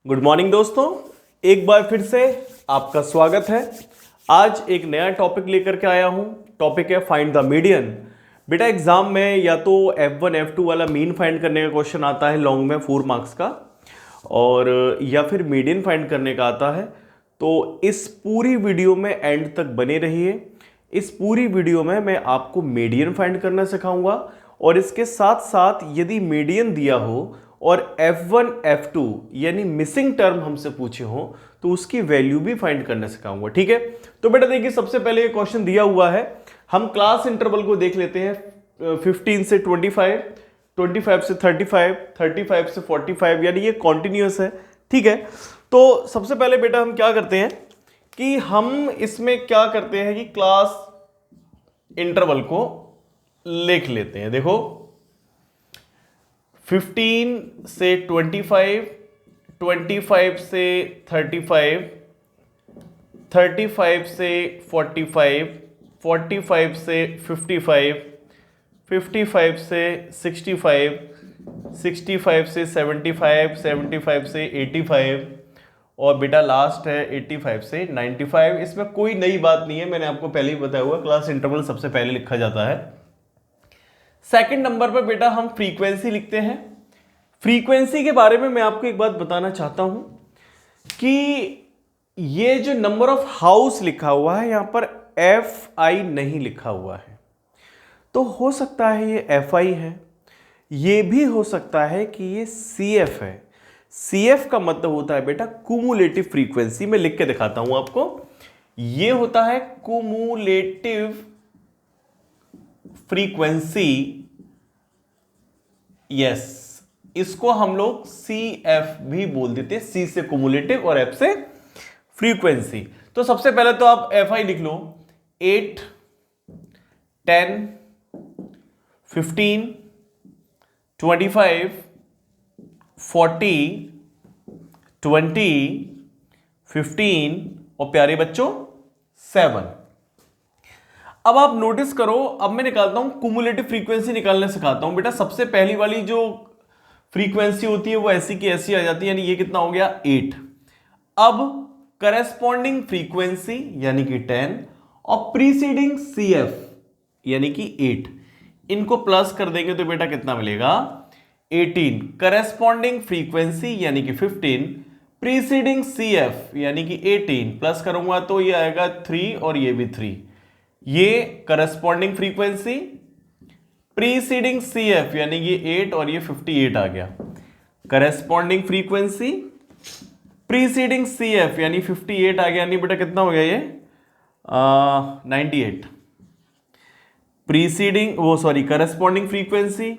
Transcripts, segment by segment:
Good morning दोस्तों, एक बार फिर से आपका स्वागत है। आज एक नया टॉपिक लेकर के आया हूं। टॉपिक है फाइंड द मीडियन। बेटा एग्जाम में या तो F1 F2 वाला मीन फाइंड करने का क्वेश्चन आता है लॉन्ग में 4 मार्क्स का, और या फिर मीडियन फाइंड करने का आता है। तो इस पूरी वीडियो में एंड तक बने रहिए। इस पूरी वीडियो में मैं आपको मीडियन फाइंड करना सिखाऊंगा, और इसके साथ साथ यदि मीडियन दिया हो और F1 F2 यानी मिसिंग टर्म हमसे पूछे हो तो उसकी वैल्यू भी फाइंड करना सिखाऊंगा। ठीक है, तो बेटा देखिए, सबसे पहले ये क्वेश्चन दिया हुआ है। हम क्लास इंटरवल को देख लेते हैं। 15 से 25, 25 से 35, 35 से 45, यानी ये कॉन्टिन्यूअस है। ठीक है, तो सबसे पहले बेटा हम क्या करते हैं कि हम इसमें क्या करते हैं कि क्लास इंटरवल को लिख लेते हैं। देखो 15 से 25, 25 से 35, 35 से 45, 45 से 55, 55 से 65, 65 से 75, 75 से 85, और बेटा लास्ट है 85 से 95। इसमें कोई नई बात नहीं है, मैंने आपको पहले ही बताया हुआ, क्लास इंटरवल सबसे पहले लिखा जाता है। सेकंड नंबर पर बेटा हम फ्रीक्वेंसी लिखते हैं। फ्रीक्वेंसी के बारे में मैं आपको एक बात बताना चाहता हूं कि ये जो नंबर ऑफ हाउस लिखा हुआ है यहां पर FI नहीं लिखा हुआ है, तो हो सकता है ये FI है, ये भी हो सकता है कि ये CF है। CF का मतलब होता है बेटा कुमुलेटिव फ्रीक्वेंसी। मैं लिख के दिखाता हूं आपको। ये होता है कुमुलेटिव फ्रीक्वेंसी। यस, इसको हम लोग CF भी बोल देते हैं। C से कुमुलेटिव और F से फ्रीक्वेंसी। तो सबसे पहले तो आप FI लिख लो। 8, 10, 15, 25, 40, 20, 15 और प्यारे बच्चों 7। अब आप नोटिस करो, अब मैं निकालता हूं कुमुलेटिव फ्रीक्वेंसी निकालने सिखाता हूं। बेटा सबसे पहली वाली जो फ्रीक्वेंसी होती है वो ऐसी की ऐसी आ जाती है, यानी ये कितना हो गया 8। अब करेस्पॉन्डिंग फ्रीक्वेंसी यानी कि 10 और प्रीसीडिंग CF यानी कि 8, इनको प्लस कर देंगे तो बेटा कितना मिलेगा 18। करेस्पॉन्डिंग फ्रीक्वेंसी यानी कि 15, प्रीसीडिंग CF यानी कि 18 प्लस करूंगा तो ये आएगा 3 और ये भी 3। ये करस्पॉन्डिंग फ्रीक्वेंसी, प्रीसीडिंग CF यानी कि 8 और ये 58 आ गया। करस्पॉन्डिंग फ्रीक्वेंसी, प्रीसीडिंग CF यानी 58 आ गया, यानी बेटा कितना हो गया ये 98। Preceding corresponding frequency,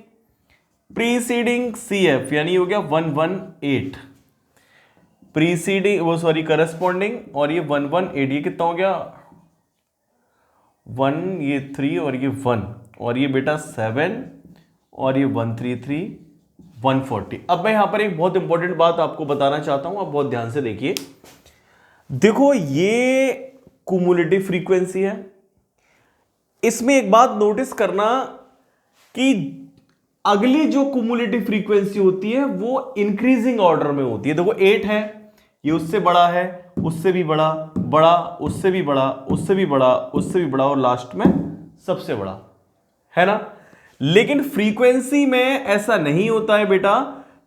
preceding CF यानी हो गया 118। प्रीसीडिंग करस्पॉन्डिंग और ये 118, ये कितना हो गया 1, ये 3 और ये 1, और ये बेटा 7 और ये 133, 140। अब मैं यहां पर एक बहुत इंपॉर्टेंट बात आपको बताना चाहता हूं, आप बहुत ध्यान से देखिए। देखो ये कुमुलेटिव फ्रीक्वेंसी है। इसमें एक बात नोटिस करना कि अगली जो कुमुलेटिव फ्रीक्वेंसी होती है वो इंक्रीजिंग ऑर्डर में होती है। देखो 8 है, ये उससे बड़ा है, उससे भी बड़ा, बड़ा, उससे भी बड़ा, उससे भी बड़ा, उससे भी बड़ा, और लास्ट में सबसे बड़ा, है ना। लेकिन फ्रीक्वेंसी में ऐसा नहीं होता है बेटा।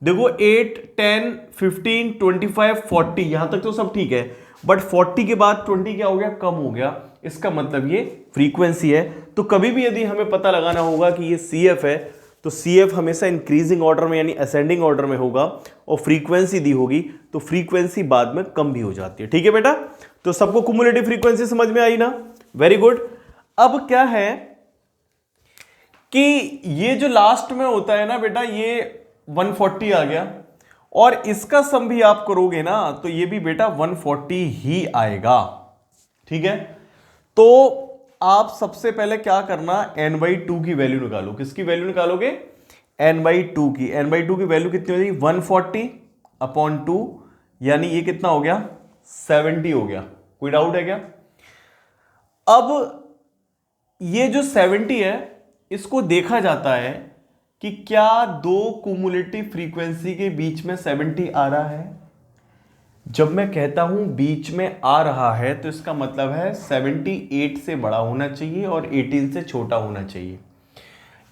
देखो 8, 10, 15, 25, 40 यहां तक तो सब ठीक है, बट 40 के बाद 20 क्या हो गया, कम हो गया। इसका मतलब ये फ्रीक्वेंसी है। तो कभी भी यदि हमें पता लगाना होगा कि ये CF है तो CF हमेशा इंक्रीजिंग ऑर्डर में यानी असेंडिंग ऑर्डर में होगा, और फ्रीक्वेंसी दी होगी तो फ्रीक्वेंसी बाद में कम भी हो जाती है। ठीक है बेटा, तो सबको कुमुलेटिव फ्रीक्वेंसी समझ में आई ना, वेरी गुड। अब क्या है कि ये जो लास्ट में होता है ना बेटा, ये 140 आ गया, और इसका सम भी आप करोगे ना तो ये भी बेटा 140 ही आएगा। ठीक है, तो आप सबसे पहले क्या करना, n/2 की वैल्यू निकालो। किसकी वैल्यू निकालोगे, n/2 की। n/2 की वैल्यू कितनी हो जाएगी 140/2, यानी ये कितना हो गया 70 हो गया। कोई डाउट है क्या। अब ये जो 70 है इसको देखा जाता है कि क्या दो कुमुलेटिव फ्रीक्वेंसी के बीच में 70 आ रहा है। जब मैं कहता हूं बीच में आ रहा है तो इसका मतलब है 78 से बड़ा होना चाहिए और 18 से छोटा होना चाहिए।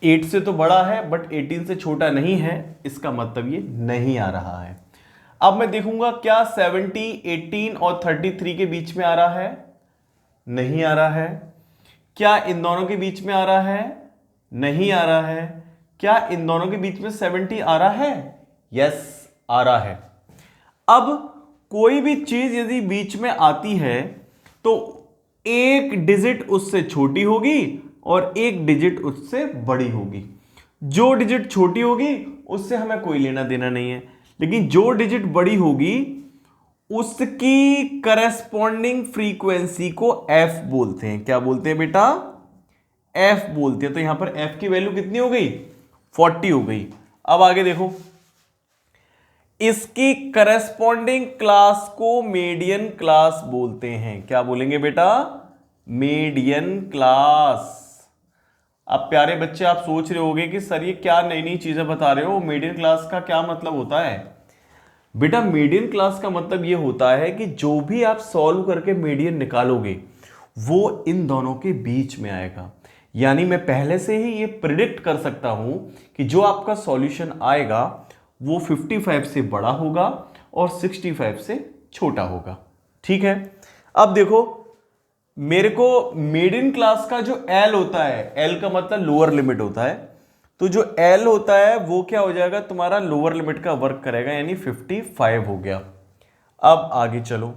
8 से तो बड़ा है बट 18 से छोटा नहीं है, इसका मतलब ये नहीं आ रहा है। अब मैं देखूंगा क्या 70, 18 और 33 के बीच में आ रहा है, नहीं आ रहा है। क्या इन दोनों के बीच में आ रहा है, नहीं आ रहा है। क्या इन दोनों के बीच में 70 आ रहा है, यस आ रहा है। अब कोई भी चीज यदि बीच में आती है तो एक डिजिट उससे छोटी होगी और एक डिजिट उससे बड़ी होगी। जो डिजिट छोटी होगी उससे हमें कोई लेना देना नहीं है, लेकिन जो डिजिट बड़ी होगी उसकी करस्पॉन्डिंग फ्रीक्वेंसी को एफ बोलते हैं। क्या बोलते हैं बेटा, एफ बोलते हैं। तो यहां पर एफ की वैल्यू कितनी हो गई, 40 हो गई। अब आगे देखो, इसकी करस्पॉन्डिंग क्लास को मीडियन क्लास बोलते हैं। क्या बोलेंगे बेटा, मीडियन क्लास। अब प्यारे बच्चे आप सोच रहे होंगे कि सर ये क्या नई नई चीजें बता रहे हो, मीडियन क्लास का क्या मतलब होता है। बेटा मीडियन क्लास का मतलब ये होता है कि जो भी आप सॉल्व करके मीडियन निकालोगे वो इन दोनों के बीच में आएगा। यानी मैं पहले से ही ये प्रिडिक्ट कर सकता हूं कि जो आपका सॉल्यूशन आएगा वो 55 से बड़ा होगा और 65 से छोटा होगा। ठीक है, अब देखो मेरे को मीडियन क्लास का जो L होता है, L का मतलब लोअर लिमिट होता है, तो जो L होता है वो क्या हो जाएगा, तुम्हारा लोअर लिमिट का वर्क करेगा, यानी 55 हो गया। अब आगे चलो,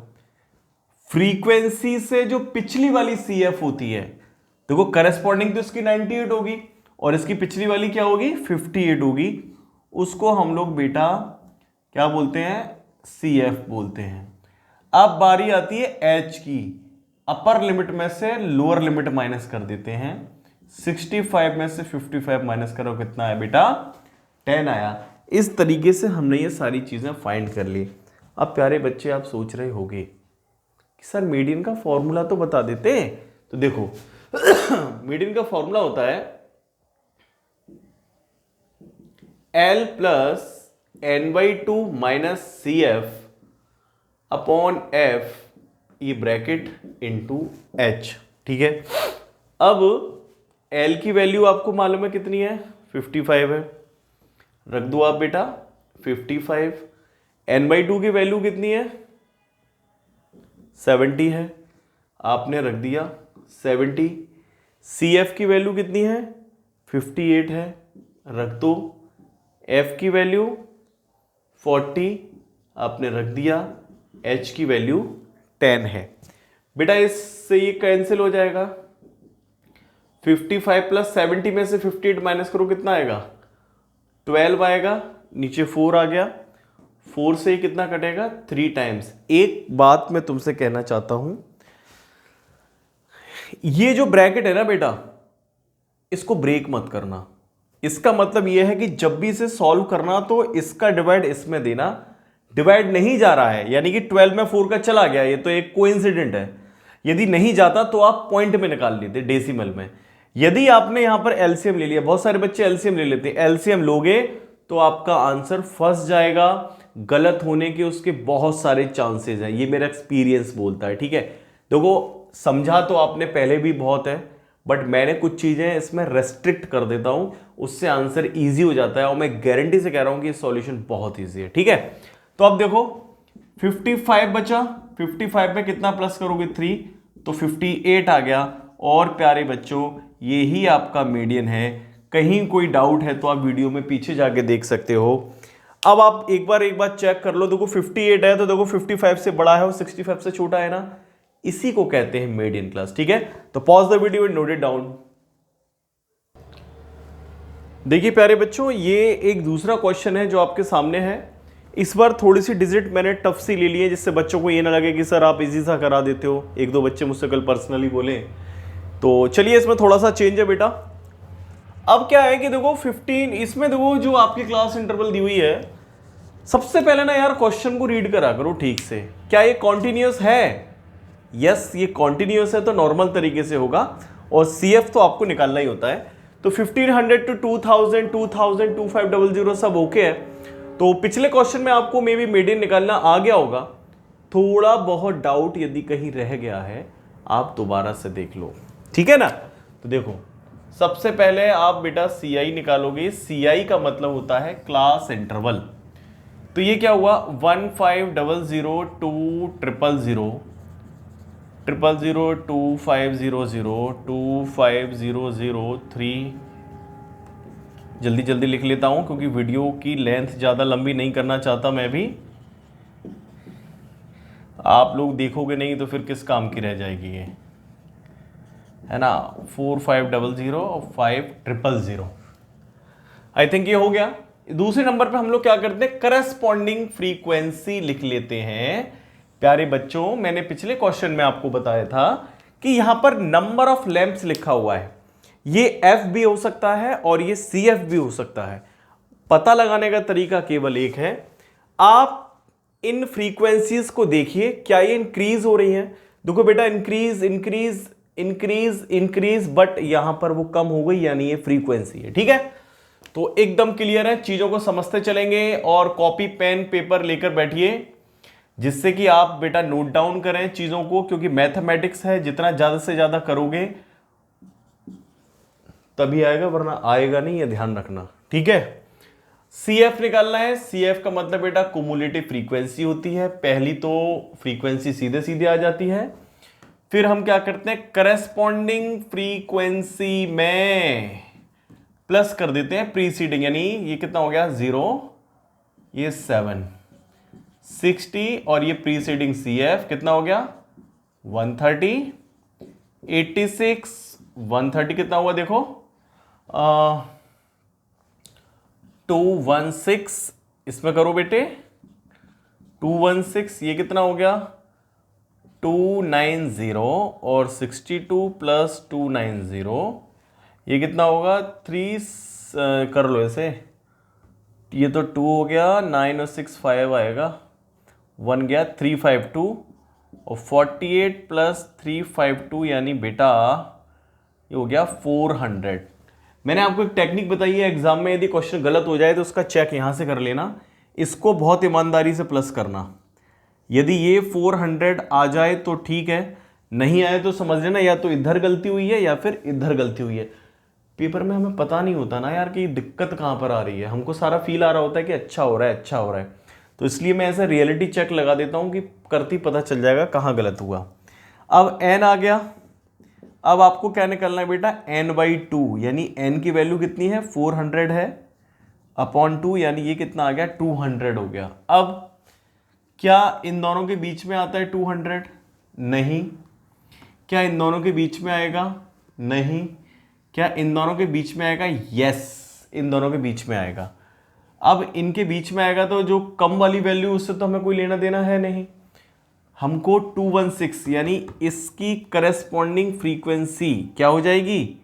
फ्रीक्वेंसी से जो पिछली वाली CF होती है, देखो करस्पॉन्डिंग तो इसकी 98 होगी और इसकी पिछली वाली क्या होगी, 58 होगी। उसको हम लोग बेटा क्या बोलते हैं, CF बोलते हैं। अब बारी आती है H की, अपर लिमिट में से लोअर लिमिट माइनस कर देते हैं। 65 में से 55 माइनस करो, कितना आया बेटा, 10 आया। इस तरीके से हमने ये सारी चीजें फाइंड कर ली। अब प्यारे बच्चे आप सोच रहे होंगे कि सर मीडियन का फॉर्मूला तो बता देते। तो देखो मीडियन का फॉर्मूला होता है L plus n/2 minus CF upon F, ये ब्रैकेट इंटू H। ठीक है, अब L की वैल्यू आपको मालूम है कितनी है, 55 है, रख दो आप बेटा 55। n/2 की वैल्यू कितनी है, 70 है, आपने रख दिया 70। CF की वैल्यू कितनी है, 58 है, रख दो। F की वैल्यू 40, आपने रख दिया। H की वैल्यू 10 है। बेटा इससे ये कैंसिल हो जाएगा, 55 प्लस 70 में से 58 माइनस करो, कितना आएगा, 12 आएगा, नीचे 4 आ गया, 4 से ही कितना कटेगा, 3 टाइम्स। एक बात मैं तुमसे कहना चाहता हूं, ये जो ब्रैकेट है ना बेटा, इसको ब्रेक मत करना। इसका मतलब यह है कि जब भी इसे सॉल्व करना तो इसका डिवाइड इसमें देना। डिवाइड नहीं जा रहा है यानी कि 12 में 4 का चला गया, ये तो एक कोइंसिडेंट है। यदि नहीं जाता तो आप पॉइंट में निकाल लेते, डेसिमल में। यदि आपने यहां पर एलसीएम ले लिया, बहुत सारे बच्चे एलसीएम ले लेते हैं, एलसीएम लोगे तो आपका आंसर फंस जाएगा, गलत होने के उसके बहुत सारे चांसेस हैं। ये मेरा एक्सपीरियंस बोलता है। ठीक है, देखो समझा तो आपने पहले भी बहुत है, बट मैंने कुछ चीजें इसमें रेस्ट्रिक्ट कर देता हूं, उससे आंसर इजी हो जाता है और मैं गारंटी से कह रहा हूं कि सॉल्यूशन बहुत इजी है। ठीक है, तो अब देखो 55 बचा, 55 में कितना प्लस करोगे, 3, तो 58 आ गया। और प्यारे बच्चों ये ही आपका मीडियन है। कहीं कोई डाउट है तो आप वीडियो में पीछे जाके देख सकते हो। अब आप एक बार चेक कर लो, देखो 58 है तो देखो 55 से बड़ा है और 65 से छोटा है ना, इसी को कहते हैं मीडियन क्लास। ठीक है, तो pause the video and note it down. देखिए प्यारे बच्चों, ये एक दूसरा क्वेश्चन है जो आपके सामने है। इस बार थोड़ी सी डिजिट मैंने टफ सी ले ली है, जिससे बच्चों को ये ना लगे कि सर आप इजी सा करा देते हो। एक दो बच्चे मुझसे कल पर्सनली बोले, तो चलिए इसमें थोड़ा सा चेंज है बेटा। अब क्या है कि देखो 15, इसमें देखो जो आपकी क्लास इंटरवल दी हुई है, सबसे पहले ना यार क्वेश्चन को रीड करा करो ठीक से। क्या ये कॉन्टिन्यूस है? यस, ये कॉन्टिन्यूस है तो नॉर्मल तरीके से होगा, और CF तो आपको निकालना ही होता है। तो 1500 to 2000, 2000, 2500 सब ओके है। तो पिछले क्वेश्चन में आपको मे बी मीडियन निकालना आ गया होगा, थोड़ा बहुत डाउट यदि कहीं रह गया है आप दोबारा से देख लो, ठीक है ना। तो देखो सबसे पहले आप बेटा CI निकालोगे, CI का मतलब होता है क्लास इंटरवल। तो ये क्या हुआ 1500 2 0 0 0 2500 25003। जल्दी जल्दी लिख लेता हूं क्योंकि वीडियो की लेंथ ज़्यादा लंबी नहीं करना चाहता मैं भी, आप लोग देखोगे नहीं तो फिर किस काम की रह जाएगी ये, है ना। 4500 और 5000। आई थिंक ये हो गया। दूसरे नंबर पे हम लोग क्या करते हैं, करस्पॉन्डिंग फ्रीक्वेंसी लिख लेते हैं। प्यारे बच्चों मैंने पिछले क्वेश्चन में आपको बताया था कि यहां पर नंबर ऑफ लैंप्स लिखा हुआ है, ये F भी हो सकता है और ये CF भी हो सकता है। पता लगाने का तरीका केवल एक है, आप इन फ्रीक्वेंसीज को देखिए क्या ये इंक्रीज हो रही हैं। देखो बेटा increase increase increase increase, but यहां पर वो कम हो गई यानी ये फ्रीक्वेंसी है, ठीक है। तो एकदम क्लियर है, चीजों को समझते चलेंगे और कॉपी पेन पेपर लेकर बैठिए जिससे कि आप बेटा नोट डाउन करें चीजों को, क्योंकि मैथमेटिक्स है, जितना ज्यादा से ज्यादा करोगे तभी आएगा वरना आएगा नहीं, ये ध्यान रखना, ठीक है। CF निकालना है, CF का मतलब बेटा कुमुलेटिव फ्रीक्वेंसी होती है। पहली तो फ्रीक्वेंसी सीधे सीधे आ जाती है, फिर हम क्या करते हैं करस्पॉन्डिंग फ्रीक्वेंसी में प्लस कर देते हैं प्रीसीडिंग, यानी ये कितना हो गया 0, ये 7 60 और ये प्रीसीडिंग CF कितना हो गया 130 86 130 कितना हुआ देखो 216, इसमें करो बेटे 216, ये कितना हो गया 290 और 62 प्लस 290 ये कितना होगा 3 कर लो ऐसे, ये तो 2 हो गया 9 और 6 5 आएगा, 1 गया 352 और 48 प्लस 352 यानी बेटा ये हो गया 400। मैंने आपको एक टेक्निक बताई है, एग्जाम में यदि क्वेश्चन गलत हो जाए तो उसका चेक यहां से कर लेना, इसको बहुत ईमानदारी से प्लस करना। यदि ये 400 आ जाए तो ठीक है, नहीं आए तो समझ लेना या तो इधर गलती हुई है या फिर इधर गलती हुई है। पेपर में हमें पता नहीं होता ना यार कि दिक्कत कहां पर आ रही है, हमको सारा फील आ रहा होता है कि अच्छा हो रहा है अच्छा हो रहा है, तो इसलिए मैं ऐसा रियलिटी चेक लगा देता हूं कि करती पता चल जाएगा कहां गलत हुआ। अब n आ गया, अब आपको क्या निकालना है बेटा n/2, यानी n की वैल्यू कितनी है 400 है अपॉन 2, यानी ये कितना आ गया 200 हो गया। अब क्या इन दोनों के बीच में आता है 200? नहीं। क्या इन दोनों के बीच में आएगा? नहीं। क्या इन दोनों के बीच में आएगा? यस, इन दोनों के बीच में आएगा। अब इनके बीच में आएगा तो जो कम वाली वैल्यू उससे तो हमें कोई लेना देना है नहीं, हमको 216 यानी इसकी करस्पॉन्डिंग फ्रीक्वेंसी क्या हो जाएगी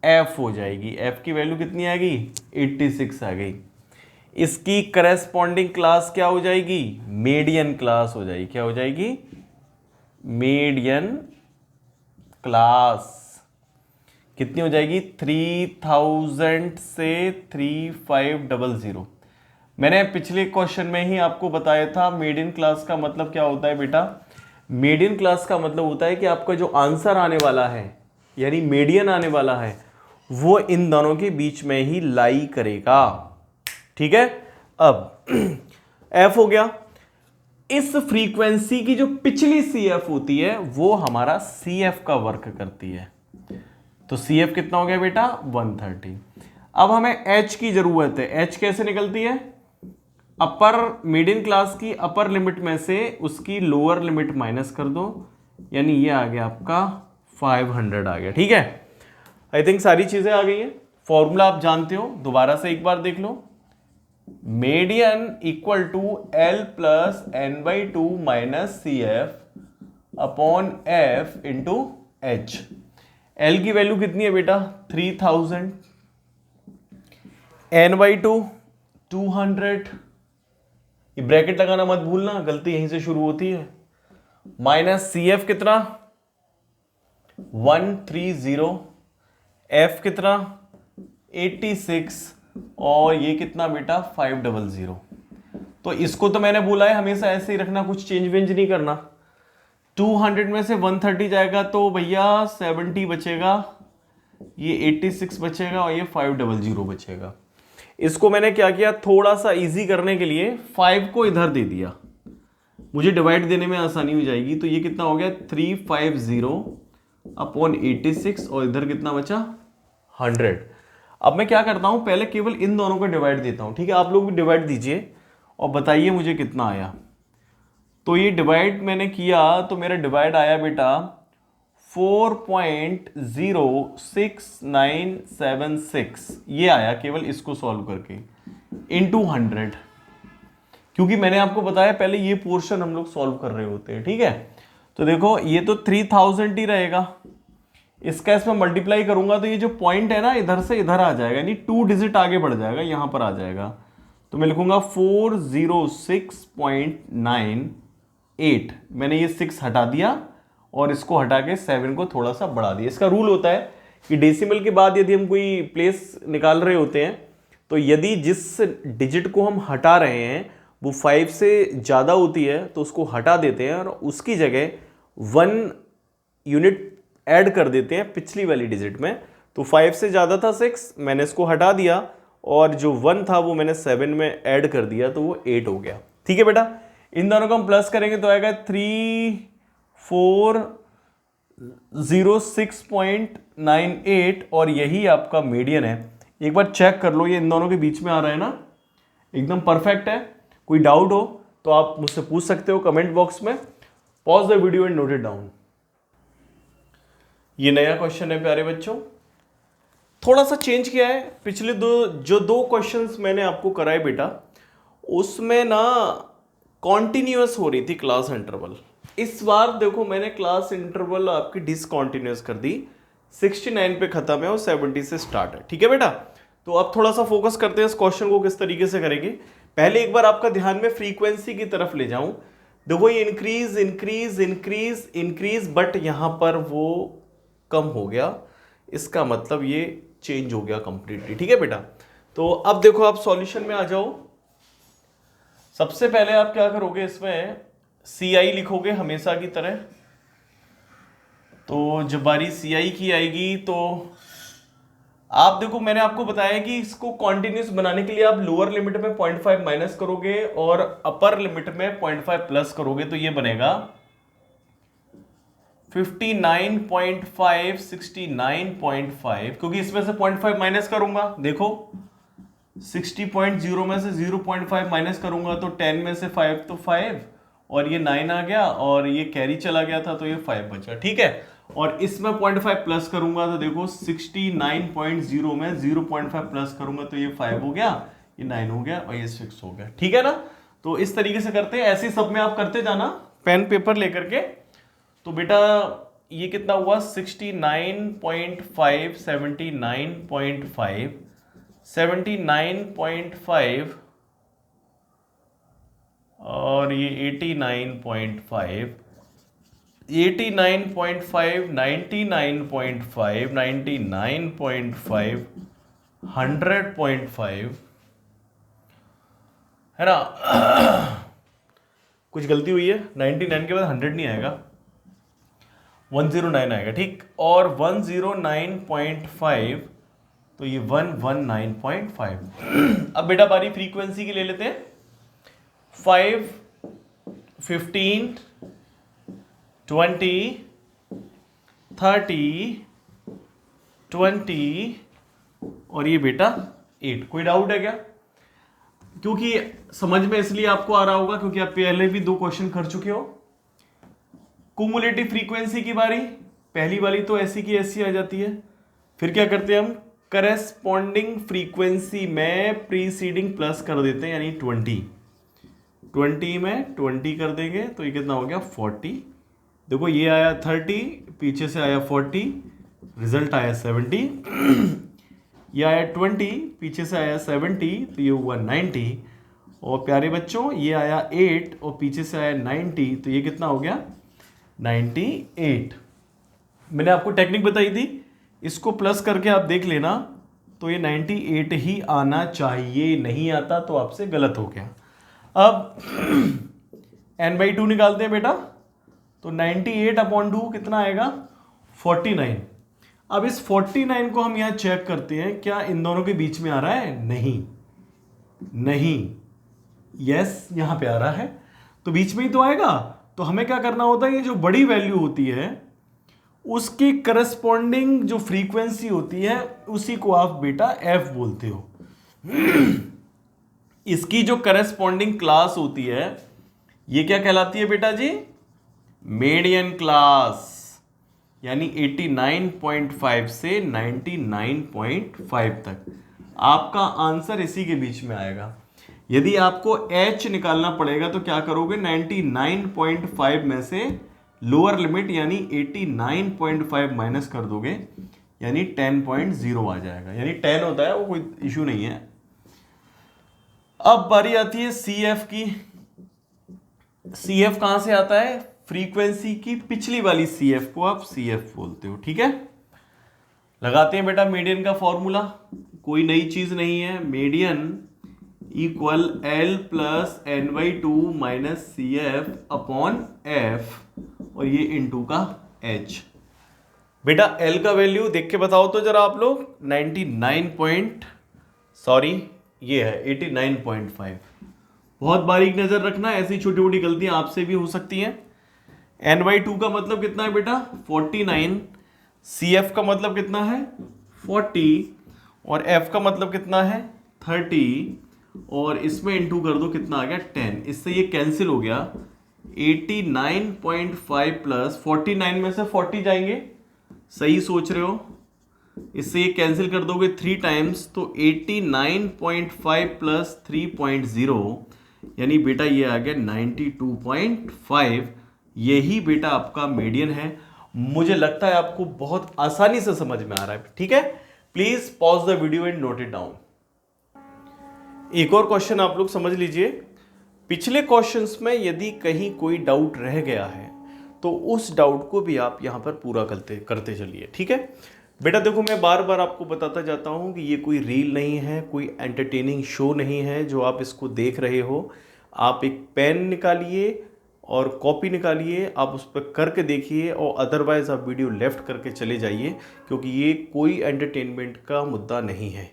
f हो जाएगी। f की वैल्यू कितनी आ गई 86 आ गई। इसकी करस्पॉन्डिंग क्लास क्या हो जाएगी मीडियन क्लास हो जाएगी। क्या हो जाएगी मीडियन क्लास। कितनी हो जाएगी 3000 से 3500। मैंने पिछले क्वेश्चन में ही आपको बताया था मीडियन क्लास का मतलब क्या होता है बेटा। मीडियन क्लास का मतलब होता है कि आपका जो आंसर आने वाला है यानी मीडियन आने वाला है वो इन दोनों के बीच में ही लाई करेगा, ठीक है। अब f हो गया, इस फ्रीक्वेंसी की जो पिछली CF होती है वो हमारा CF का वर्क करती है, तो CF कितना हो गया बेटा 130। अब हमें H की जरूरत है। H कैसे निकलती है, अपर मीडियन क्लास की अपर लिमिट में से उसकी लोअर लिमिट माइनस कर दो, यानी ये आ गया आपका 500 आ गया, ठीक है। आई थिंक सारी चीजें आ गई हैं। फॉर्मूला आप जानते हो, दोबारा से एक बार देख लो। Median equal to L plus n/2 minus CF upon F into H। L की वैल्यू कितनी है बेटा 3000, n/2 200, ये ब्रैकेट लगाना मत भूलना, गलती यहीं से शुरू होती है, माइनस CF कितना 130, F कितना 86 और ये कितना बेटा 500। तो इसको तो मैंने बोला है हमेशा ऐसे ही रखना, कुछ चेंज वेंज नहीं करना। 200 में से 130 जाएगा तो भैया 70 बचेगा, ये 86 बचेगा और ये 500 बचेगा। इसको मैंने क्या किया, थोड़ा सा इजी करने के लिए 5 को इधर दे दिया, मुझे डिवाइड देने में आसानी हो जाएगी। तो ये कितना हो गया 350 अपॉन 86 और इधर कितना बचा 100। अब मैं क्या करता हूं, पहले केवल इन दोनों को डिवाइड देता हूं, ठीक है। आप लोग भी डिवाइड दीजिए और बताइए मुझे कितना आया। तो ये डिवाइड मैंने किया तो मेरा डिवाइड आया बेटा 4.06976, ये आया केवल इसको सॉल्व करके, इंटू 100, क्योंकि मैंने आपको बताया पहले ये पोर्शन हम लोग सॉल्व कर रहे होते हैं, ठीक है। तो देखो ये तो 3000 ही रहेगा, इसका इसमें मल्टीप्लाई करूंगा तो ये जो पॉइंट है ना इधर से इधर आ जाएगा, यानी 2 डिजिट आगे बढ़ जाएगा, यहां पर आ जाएगा। तो मैं लिखूंगा 406.98, मैंने ये 6 हटा दिया और इसको हटा के 7 को थोड़ा सा बढ़ा दिया। इसका रूल होता है कि डेसिमल के बाद यदि हम कोई प्लेस निकाल रहे होते हैं तो यदि जिस डिजिट को हम हटा रहे हैं वो 5 से ज़्यादा होती है तो उसको हटा देते हैं और उसकी जगह 1 यूनिट ऐड कर देते हैं पिछली वाली डिजिट में। तो 5 से ज़्यादा था 6, मैंने इसको हटा दिया और जो 1 था वो मैंने 7 में ऐड कर दिया तो वो 8 हो गया, ठीक है बेटा। इन दोनों को हम प्लस करेंगे तो आएगा 3406.98 और यही आपका मीडियन है। एक बार चेक कर लो, ये इन दोनों के बीच में आ रहा है ना, एकदम परफेक्ट है। कोई डाउट हो तो आप मुझसे पूछ सकते हो कमेंट बॉक्स में। Pause the video and note it down. ये नया क्वेश्चन है प्यारे बच्चों, थोड़ा सा चेंज किया है। पिछले दो क्वेश्चंस मैंने आपको कराए बेटा, उसमें ना कॉन्टिन्यूअस हो रही थी क्लास इंटरवल। इस बार देखो मैंने क्लास इंटरवल आपकी डिसकॉन्टिन्यूअस कर दी, 69 पे खत्म है और 70 से स्टार्ट है, ठीक है बेटा। तो अब थोड़ा सा फोकस करते हैं इस क्वेश्चन को किस तरीके से करेंगे। पहले एक बार आपका ध्यान में फ्रीक्वेंसी की तरफ ले जाऊं। देखो ये increase increase increase increase, but यहां पर वो कम हो गया, इसका मतलब ये चेंज हो गया कंप्लीटली, ठीक है बेटा। तो अब देखो आप सॉल्यूशन में आ जाओ। सबसे पहले आप क्या करोगे, इसमें CI लिखोगे हमेशा की तरह। तो जब बारी CI की आएगी तो आप देखो मैंने आपको बताया कि इसको कॉन्टिन्यूस बनाने के लिए आप लोअर लिमिट में 0.5 माइनस करोगे और अपर लिमिट में 0.5 प्लस करोगे तो ये बनेगा 59.5 69.5, क्योंकि इसमें से 0.5 माइनस करूंगा, देखो 60.0 में से 0.5 माइनस करूंगा तो 10 में से 5 तो 5 और ये 9 आ गया और ये कैरी चला गया था तो ये 5 बचा, ठीक है। और इसमें 0.5 प्लस करूंगा तो देखो 69.0 में 0.5 प्लस करूंगा तो ये 5 हो गया, ये 9 हो गया और ये 6 हो गया, ठीक है ना। तो इस तरीके से करते हैं, ऐसे सब में आप करते जाना पेन पेपर लेकर के। तो बेटा ये कितना हुआ 69.5 79.5 79.5 और ये 89.5 89.5 99.5 99.5 100.5 है ना। कुछ गलती हुई है, 99 के बाद 100 नहीं आएगा, 109 आएगा, ठीक। और 109.5 तो ये 119.5। अब बेटा बारी फ्रीक्वेंसी की ले लेते हैं। 5 15 20 30 20 और ये बेटा 8। कोई डाउट है क्या? क्योंकि समझ में इसलिए आपको आ रहा होगा क्योंकि आप पहले भी 2 क्वेश्चन कर चुके हो। कुमुलेटिव फ्रीक्वेंसी की बारी, पहली वाली तो ऐसी की ऐसी आ जाती है। फिर क्या करते हैं हम, करेस्पॉन्डिंग फ्रीक्वेंसी में प्रीसीडिंग प्लस कर देते हैं, यानी 20 में 20 कर देंगे तो ये कितना हो गया 40। देखो ये आया 30, पीछे से आया 40, रिजल्ट आया 70। ये आया 20, पीछे से आया 70 तो ये हुआ 90। और प्यारे बच्चों ये आया 8 और पीछे से आया 90 तो ये कितना हो गया 98। मैंने आपको टेक्निक बताई थी, इसको प्लस करके आप देख लेना तो ये 98 ही आना चाहिए, नहीं आता तो आपसे गलत हो गया। अब n/2 निकालते हैं बेटा, तो 98/2 कितना आएगा 49। अब इस 49 को हम यहां चेक करते हैं, क्या इन दोनों के बीच में आ रहा है? नहीं, यस यहां पे आ रहा है, तो बीच में ही तो आएगा। तो हमें क्या करना होता है, ये जो बड़ी वैल्यू होती है उसकी करस्पॉन्डिंग जो फ्रीक्वेंसी होती है उसी को आप बेटा f बोलते हो। इसकी जो करस्पॉन्डिंग क्लास होती है ये क्या कहलाती है बेटा जी? मीडियन क्लास, यानी 89.5 से 99.5 तक। आपका आंसर इसी के बीच में आएगा। यदि आपको h निकालना पड़ेगा तो क्या करोगे, 99.5 में से लोअर लिमिट यानी 89.5 माइनस कर दोगे, यानी 10.0 आ जाएगा, यानी 10 होता है, वो कोई इशू नहीं है। अब बारी आती है CF की। CF कहां से आता है? फ्रीक्वेंसी की पिछली वाली CF को आप CF बोलते हो, ठीक है। लगाते हैं बेटा मीडियन का फॉर्मूला, कोई नई चीज नहीं है। Median equal L plus n/2 minus CF upon F, और ये इनटू का H। बेटा L का वैल्यू देख के बताओ तो जरा आप लोग, 89.5। बहुत बारीक नजर रखना, ऐसी छोटी छोटी गलतियां आपसे भी हो सकती हैं। n/2 का मतलब कितना है बेटा? 49। CF का मतलब कितना है? 40, और F का मतलब कितना है? 30, और इसमें इनटू कर दो, कितना आ गया? 10। इससे ये कैंसिल हो गया। 89.5 प्लस 49 में से 40 जाएंगे, सही सोच रहे हो। इससे ये कैंसिल कर दोगे 3 टाइम्स, तो 89.5 प्लस 3.0, यानी बेटा ये आ गया 92.5। यही बेटा आपका मीडियन है। मुझे लगता है आपको बहुत आसानी से समझ में आ रहा है, ठीक है। Please pause the video and note it down. एक और क्वेश्चन आप लोग समझ लीजिए। पिछले क्वेश्चंस में यदि कहीं कोई डाउट रह गया है तो उस डाउट को भी आप यहां पर पूरा करते चलिए, ठीक है बेटा। देखो, मैं बार बार आपको बताता जाता हूं कि ये कोई रील नहीं है, कोई एंटरटेनिंग शो नहीं है जो आप इसको देख रहे हो। आप एक पेन निकालिए और कॉपी निकालिए, आप उस पर करके देखिए, और अदरवाइज आप वीडियो लेफ्ट करके चले जाइए, क्योंकि ये कोई एंटरटेनमेंट का मुद्दा नहीं है।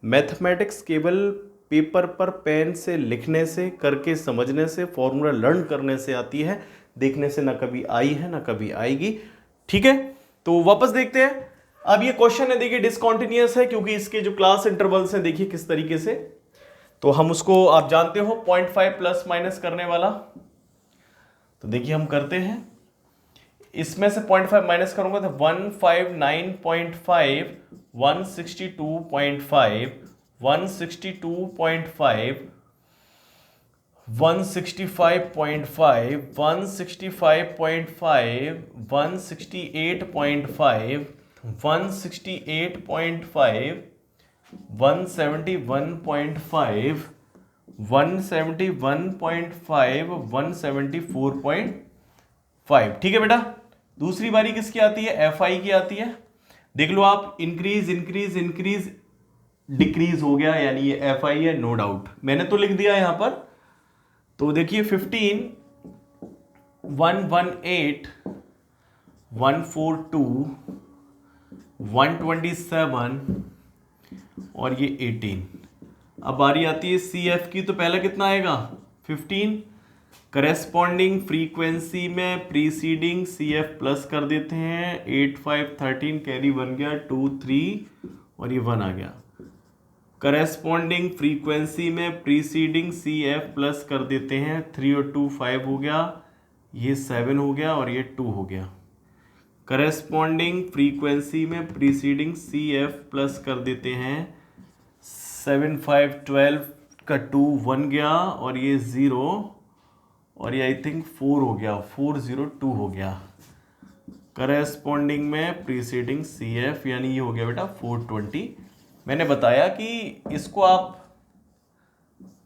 मैथमेटिक्स केवल पेपर पर पेन से लिखने से, करके समझने से, फॉर्मूला लर्न करने से आती है, देखने से ना कभी आई है ना कभी आएगी, ठीक है। तो वापस देखते हैं। अब ये क्वेश्चन है, देखिए डिसकंटिन्यूअस है, क्योंकि इसके जो क्लास इंटरवल्स हैं देखिए किस तरीके से, तो हम उसको आप जानते हो 0.5 प्लस माइनस करने वाला। तो देखिए हम करते हैं, इसमें से 0.5 माइनस करूंगा तो 159.5, 162.5, 162.5, 165.5, 165.5, 168.5, 168.5, 171.5, 171.5, 174.5, ठीक है बेटा। दूसरी बारी किसकी आती है? FI की आती है। देख लो आप, इंक्रीज इंक्रीज इंक्रीज डिक्रीज हो गया, यानी ये FI है, नो डाउट। मैंने तो लिख दिया यहां पर, तो देखिए 15, 118, 142, 127 और ये 18। अब बारी आती है CF की, तो पहला कितना आएगा? 15। करेस्पॉन्डिंग फ्रीक्वेंसी में प्रीसीडिंग CF प्लस कर देते हैं, 8, 5, 13, कैरी 1 गया, 2, 3 और ये 1 आ गया। करेस्पॉन्डिंग फ्रीक्वेंसी में प्रीसीडिंग CF प्लस कर देते हैं, 3 और 2 5 हो गया, ये 7 हो गया और ये 2 हो गया। करेस्पॉन्डिंग फ्रीक्वेंसी में प्रीसीडिंग CF प्लस कर देते हैं, 7, 5, 12 का 2 1 गया और ये 0 और ये आई थिंक 4 हो गया, 4, 0, 2 हो गया। करेस्पॉन्डिंग में प्रीसीडिंग CF, यानी ये हो गया बेटा 420। मैंने बताया कि इसको आप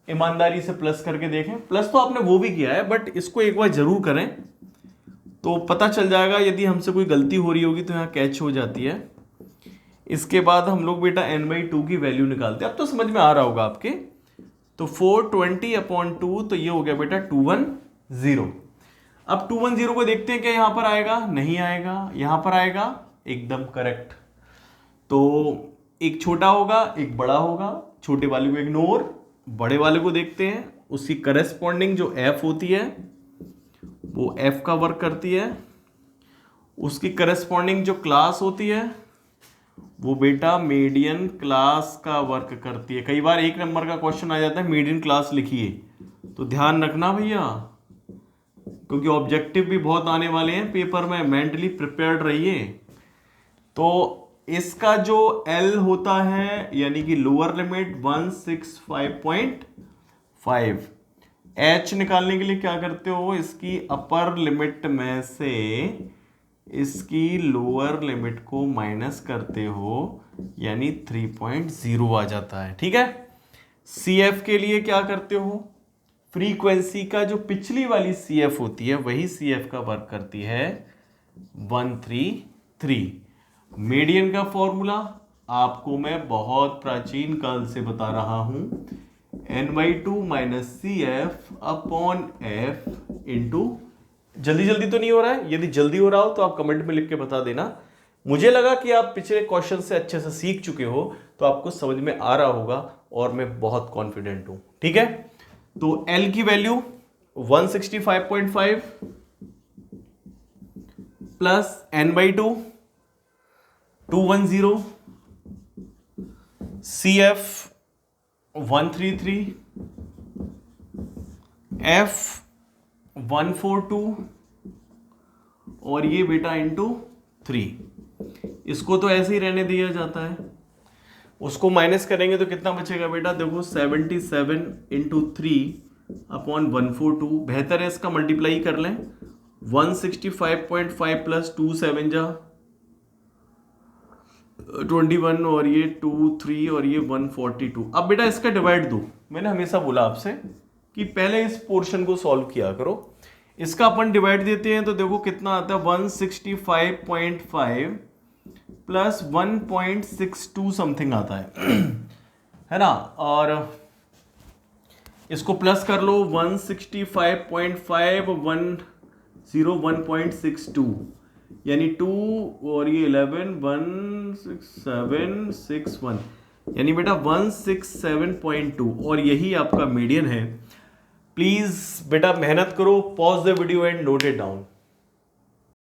ईमानदारी से प्लस करके देखें। प्लस तो आपने वो भी किया है, बट इसको एक बार जरूर करें तो पता चल जाएगा। यदि हमसे कोई गलती हो रही होगी तो यहाँ कैच हो जाती है। इसके बाद हम लोग बेटा n/2 की वैल्यू निकालते हैं। अब तो समझ में आ रहा होगा आपके। तो 420/2, तो ये हो गया बेटा 210। अब 210 को देखते हैं क्या यहां पर आएगा, नहीं आएगा, यहां पर आएगा, एकदम करेक्ट। तो एक छोटा होगा एक बड़ा होगा, छोटे वाले को इग्नोर, बड़े वाले को देखते हैं। उसकी करस्पॉन्डिंग जो f होती है वो f का वर्क करती है, उसकी करस्पॉन्डिंग जो क्लास होती है वो बेटा मीडियन क्लास का वर्क करती है। कई बार 1 नंबर का क्वेश्चन आ जाता है मीडियन क्लास लिखिए, तो ध्यान रखना भैया, क्योंकि ऑब्जेक्टिव भी बहुत आने वाले हैं पेपर में, मेंटली प्रिपेयर्ड रहिए। तो इसका जो L होता है यानी कि लोअर लिमिट 165.5, H निकालने के लिए क्या करते हो, इसकी अपर लिमिट में से इसकी लोअर लिमिट को माइनस करते हो, यानी 3.0 आ जाता है। ठीक है। CF के लिए क्या करते हो, फ्रीक्वेंसी का जो पिछली वाली CF होती है वही CF का वर्क करती है 133। मीडियन का फॉर्मूला आपको मैं बहुत प्राचीन काल से बता रहा हूं, n/2 - CF/F इंटू, जल्दी जल्दी तो नहीं हो रहा है, यदि जल्दी हो रहा हो तो आप कमेंट में लिख के बता देना। मुझे लगा कि आप पिछले क्वेश्चन से अच्छे से सीख चुके हो, तो आपको समझ में आ रहा होगा और मैं बहुत कॉन्फिडेंट हूं। ठीक है। तो L की value 165.5 plus n/2 210, CF 133, F 142 और ये बेटा इंटू 3। इसको तो ऐसे ही रहने दिया जाता है, उसको माइनस करेंगे तो कितना बचेगा बेटा, देखो 77 इंटू 3/142। बेहतर है इसका मल्टीप्लाई कर लें, 165.5 प्लस 2 7 जा 21 और ये 2 3 और ये 142। अब बेटा इसका डिवाइड दो, मैंने हमेशा बोला आपसे कि पहले इस पोर्शन को सॉल्व किया करो। इसका अपन डिवाइड देते हैं तो देखो कितना आता है, 165.5 प्लस 1.62 समथिंग आता है ना। और इसको प्लस कर लो, 165.5 101.62 यानी 2 और ये 11 16761 यानी बेटा 167.2 और यही आपका मीडियन है। प्लीज बेटा मेहनत करो, pause the video and note it down.